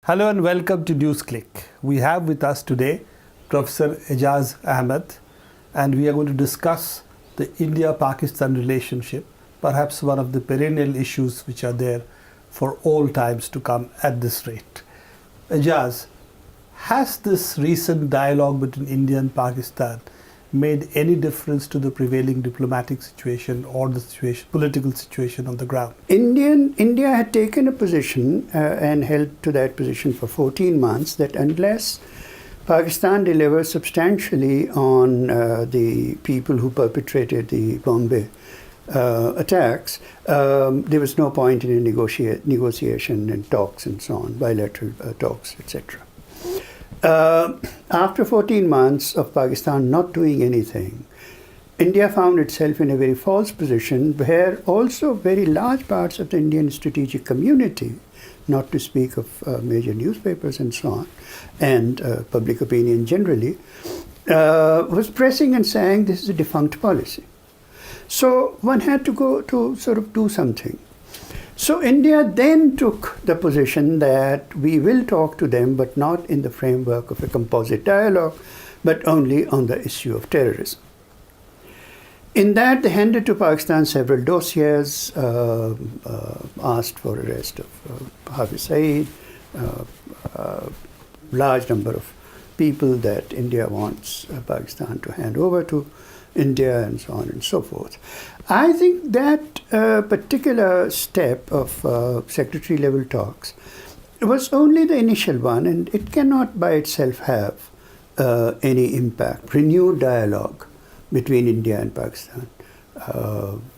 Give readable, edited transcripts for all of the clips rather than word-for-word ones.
Hello and welcome to NewsClick. We have with us today Professor Aijaz Ahmad, and we are going to discuss the India-Pakistan relationship, perhaps one of the perennial issues which are there for all times to come at this rate. Aijaz, has this recent dialogue between India and Pakistan made any difference to the prevailing diplomatic situation or the political situation on the ground? India had taken a position and held to that position for 14 months that unless Pakistan delivers substantially on the people who perpetrated the Bombay attacks, there was no point in a negotiation and talks and so on, bilateral talks, etc. After 14 months of Pakistan not doing anything, India found itself in a very false position where also very large parts of the Indian strategic community, not to speak of major newspapers and so on, and public opinion generally, was pressing and saying this is a defunct policy. So one had to go to sort of do something. So India then took the position that we will talk to them, but not in the framework of a composite dialogue, but only on the issue of terrorism. In that, they handed to Pakistan several dossiers, asked for arrest of Hafiz Saeed, large number of people that India wants Pakistan to hand over to India, and so on and so forth. I think that particular step of secretary level talks was only the initial one, and it cannot by itself have any impact. Renewed dialogue between India and Pakistan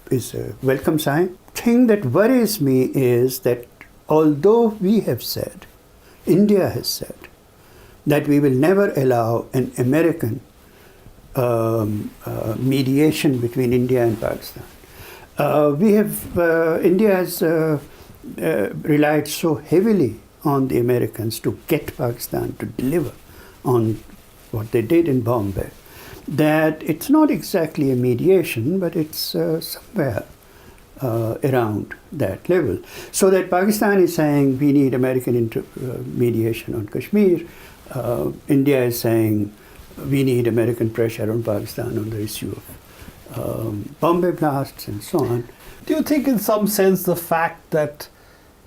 is a welcome sign. The thing that worries me is that although we have said, India has said, that we will never allow an American mediation between India and Pakistan. India has relied so heavily on the Americans to get Pakistan to deliver on what they did in Bombay, that it's not exactly a mediation, but it's somewhere around that level. So that Pakistan is saying we need American mediation on Kashmir, India is saying we need American pressure on Pakistan on the issue of Bombay blasts and so on. Do you think in some sense the fact that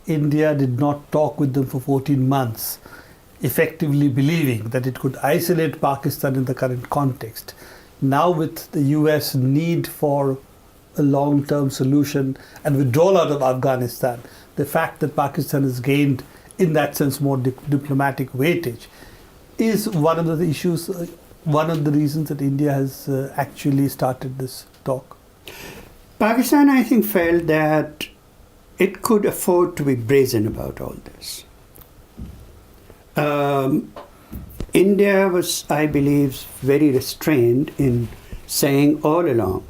India did not talk with them for 14 months, effectively believing that it could isolate Pakistan in the current context, now with the US need for a long-term solution and withdrawal out of Afghanistan, the fact that Pakistan has gained in that sense more diplomatic weightage, is one of the issues, one of the reasons that India has actually started this talk? Pakistan, I think, felt that it could afford to be brazen about all this. India was, I believe, very restrained in saying all along,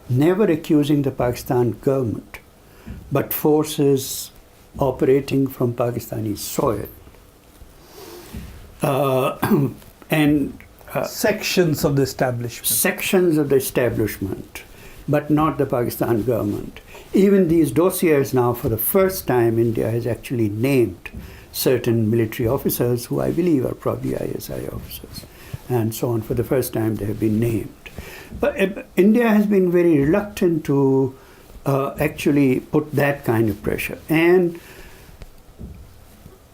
never accusing the Pakistan government, but forces operating from Pakistani soil. And sections of the establishment. Sections of the establishment, but not the Pakistan government. Even these dossiers now, for the first time, India has actually named certain military officers who I believe are probably ISI officers, and so on. For the first time, they have been named. But India has been very reluctant to actually put that kind of pressure. And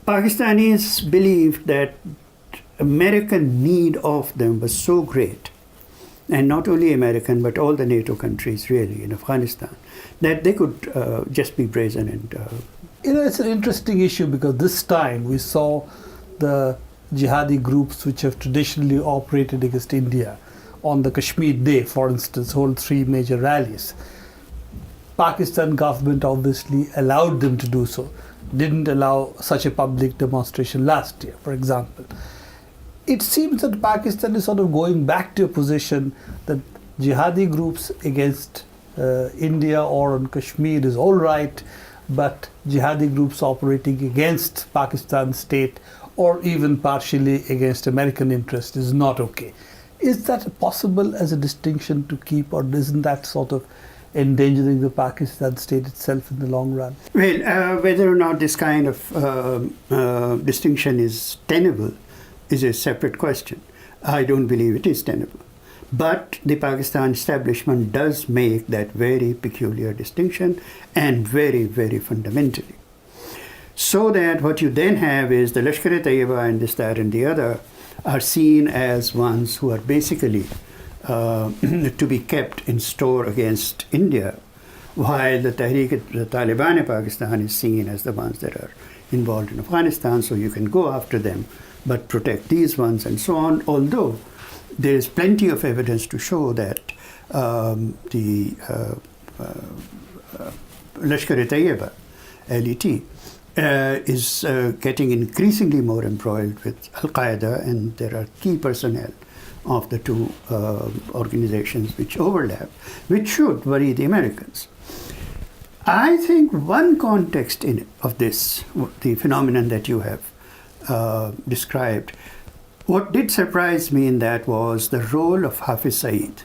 Pakistanis believed that American need of them was so great, and not only American, but all the NATO countries really in Afghanistan, that they could just be brazen and... It's an interesting issue because this time we saw the jihadi groups which have traditionally operated against India on the Kashmir Day, for instance, hold 3 major rallies. Pakistan government obviously allowed them to do so, didn't allow such a public demonstration last year, for example. It seems that Pakistan is sort of going back to a position that jihadi groups against India or on Kashmir is all right, but jihadi groups operating against Pakistan state or even partially against American interest is not okay. Is that possible as a distinction to keep, or isn't that sort of endangering the Pakistan state itself in the long run? Well, whether or not this kind of distinction is tenable is a separate question. I don't believe it is tenable. But the Pakistan establishment does make that very peculiar distinction, and very, very fundamentally. So that what you then have is the Lashkar-e-Taiba and this, that and the other are seen as ones who are basically to be kept in store against India, while the Taliban-e-Pakistan is seen as the ones that are involved in Afghanistan, so you can go after them, but protect these ones and so on, although there is plenty of evidence to show that the Lashkar-e-Taiba, LET, is getting increasingly more embroiled with Al-Qaeda, and there are key personnel of the two organizations which overlap, which should worry the Americans. I think one context of this, the phenomenon that you have described, what did surprise me in that was the role of Hafiz Saeed.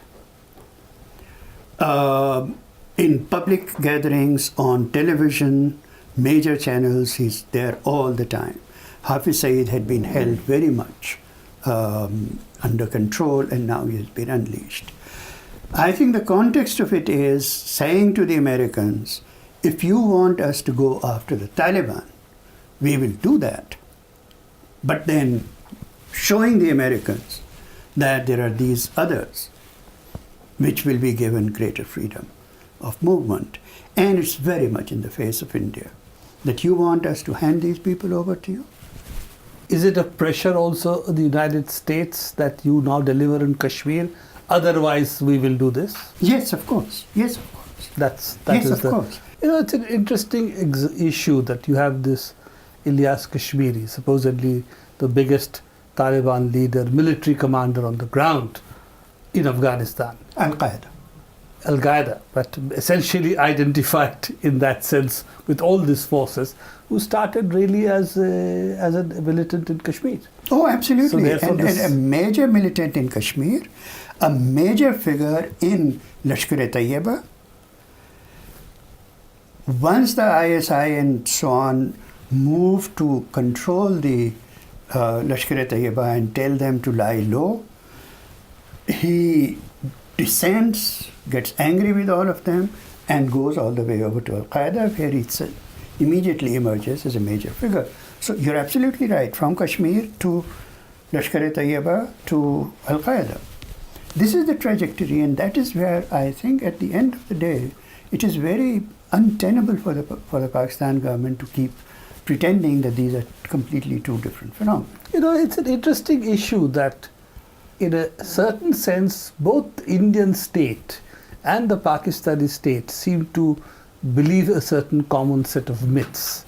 In public gatherings, on television, major channels, he's there all the time. Hafiz Saeed had been held very much under control, and now he has been unleashed. I think the context of it is saying to the Americans, if you want us to go after the Taliban, we will do that. But then showing the Americans that there are these others which will be given greater freedom of movement. And it's very much in the face of India, that you want us to hand these people over to you. Is it a pressure also of the United States that you now deliver in Kashmir, otherwise we will do this? Yes, of course. Yes, of course. That is course. You know, it's an interesting issue that you have this Ilyas Kashmiri, supposedly the biggest Taliban leader, military commander on the ground in Afghanistan. Al-Qaeda, but essentially identified in that sense with all these forces, who started really as a militant in Kashmir. Oh, absolutely. So and a major militant in Kashmir, a major figure in Lashkar-e-Taiba. Once the ISI and so on moved to control the Lashkar-e-Taiba and tell them to lie low, he descends, gets angry with all of them, and goes all the way over to Al-Qaeda, where he immediately emerges as a major figure. So you're absolutely right, from Kashmir to Lashkar-e-Taiba to Al-Qaeda. This is the trajectory, and that is where I think at the end of the day, it is very untenable for the Pakistan government to keep pretending that these are completely two different phenomena. You know, it's an interesting issue that in a certain sense, both the Indian state and the Pakistani state seem to believe a certain common set of myths,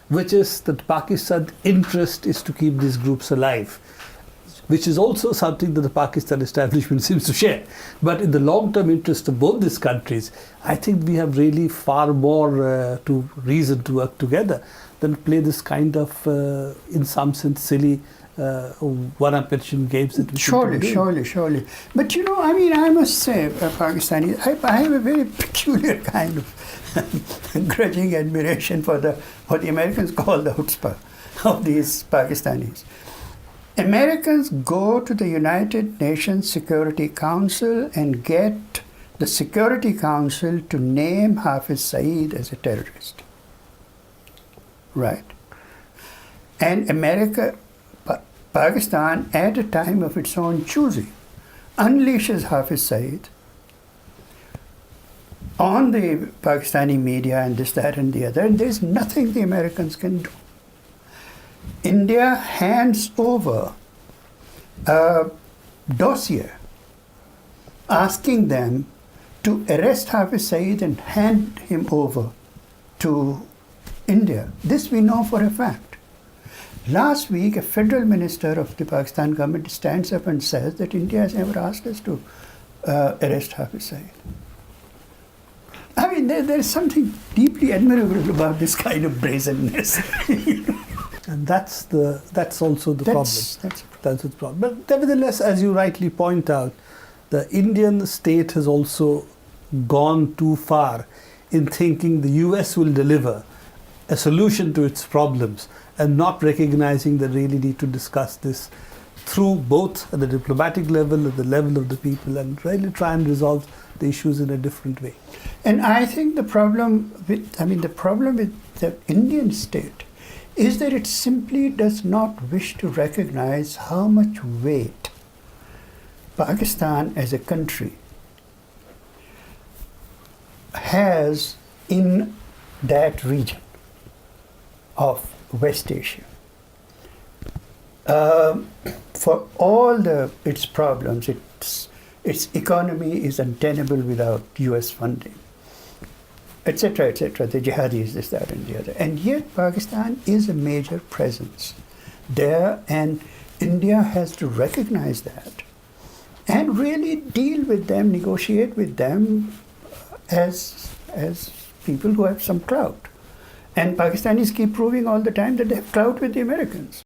which is that Pakistan's interest is to keep these groups alive, which is also something that the Pakistan establishment seems to share. But in the long-term interest of both these countries, I think we have really far more to reason to work together than play this kind of, in some sense, silly one-upmanship games that we Surely. But you know, I mean, I must say, Pakistani, I have a very peculiar kind of grudging admiration for what the Americans call the Hood Spur of these Pakistanis. Americans go to the United Nations Security Council and get the Security Council to name Hafiz Saeed as a terrorist. Right. And Pakistan, at a time of its own choosing, unleashes Hafiz Saeed on the Pakistani media and this, that and the other, and there's nothing the Americans can do. India hands over a dossier asking them to arrest Hafiz Saeed and hand him over to India. This we know for a fact. Last week, a federal minister of the Pakistan government stands up and says that India has never asked us to arrest Hafiz Saeed. I mean, there's something deeply admirable about this kind of brazenness. And that's also the problem. That's the problem. But nevertheless, as you rightly point out, the Indian state has also gone too far in thinking the US will deliver a solution to its problems and not recognizing that really need to discuss this through both at the diplomatic level, at the level of the people, and really try and resolve the issues in a different way. And I think the problem with the Indian state is that it simply does not wish to recognize how much weight Pakistan as a country has in that region of West Asia. For all its problems, its economy is untenable without US funding, etc., etc. The jihadis, this, that, and the other. And yet Pakistan is a major presence there, and India has to recognize that and really deal with them, negotiate with them as people who have some clout. And Pakistanis keep proving all the time that they have clout with the Americans.